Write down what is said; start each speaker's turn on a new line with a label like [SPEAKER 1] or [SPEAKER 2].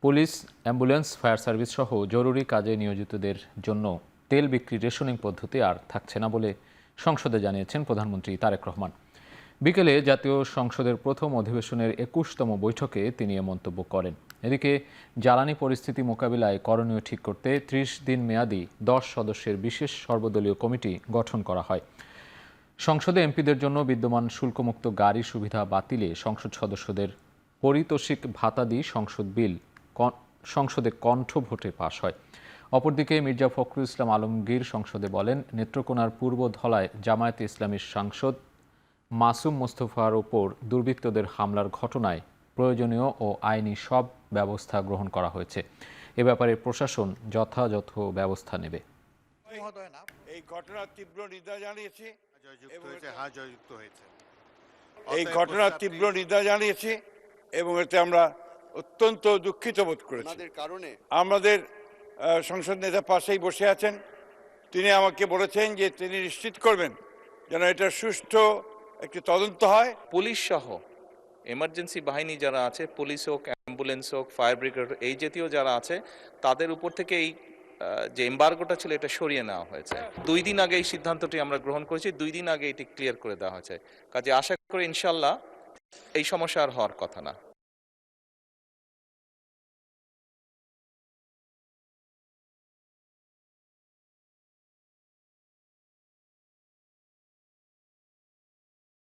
[SPEAKER 1] Police, ambulance, fire service সহ জরুরি কাজে নিয়োজিতদের জন্য তেল বিক্রি রেশনিং পদ্ধতি আর থাকছে না বলে সংসদে জানিয়েছেন প্রধানমন্ত্রী তারেক রহমান। বিকেলে জাতীয় সংসদের প্রথম অধিবেশনের ২১তম বৈঠকে তিনি এ মন্তব্য করেন। এদিকে জ্বালানি পরিস্থিতি মোকাবিলায় করণীয় ঠিক করতে ৩০ দিন মেয়াদী ১০ সদস্যের বিশেষ সর্বদলীয় কমিটি গঠন করা হয়। সংসদে এমপিদের জন্য বিদ্যমান শুল্কমুক্ত গাড়ি সুবিধা বাতিলে সংসদ সদস্যদের পারিতোষিক ভাতাদি সংসদ বিল সংসদে কণ্ঠ ভোটে পাশ হয়। অপরদিকে মির্জা ফখরুল ইসলাম আলমগীর সংসদে বলেন, নেত্রকোনার পূর্ব ধলায় জামায়াতে ইসলামীর সাংসদ মাসুম মোস্তফার ওপর দুর্বৃত্তদের হামলার ঘটনায় প্রয়োজনীয় ও আইনি সব ব্যবস্থা গ্রহণ করা হয়েছে। এ ব্যাপারে প্রশাসন যথাযথ ব্যবস্থা নেবে।
[SPEAKER 2] এই ঘটনার তীব্র নিন্দা জানিয়েছি এবং এতে আমরা অত্যন্ত দুঃখিত বোধ করেছি। আমাদের সংসদ নেতা পাশেই বসে আছেন, তিনি আমাকে বলেছেন যে তিনি নিশ্চিত করবেন যেন এটা সুষ্ঠু একটি তদন্ত হয়।
[SPEAKER 3] পুলিশ সহ এমার্জেন্সি বাহিনী যারা আছে, পুলিশ হোক, অ্যাম্বুলেন্স হোক, ফায়ার ব্রিগেড, এই জাতীয় যারা আছে, তাদের উপর থেকে এই যে এম্বার্গোটা ছিল এটা সরিয়ে নেওয়া হয়েছে। 2 দিন আগে এই সিদ্ধান্তটি আমরা গ্রহণ করেছি, 2 দিন আগে এটি ক্লিয়ার করে দেওয়া হয়েছে। কাজে আশা করি ইনশাল্লাহ এই সমস্যা আর হওয়ার কথা না।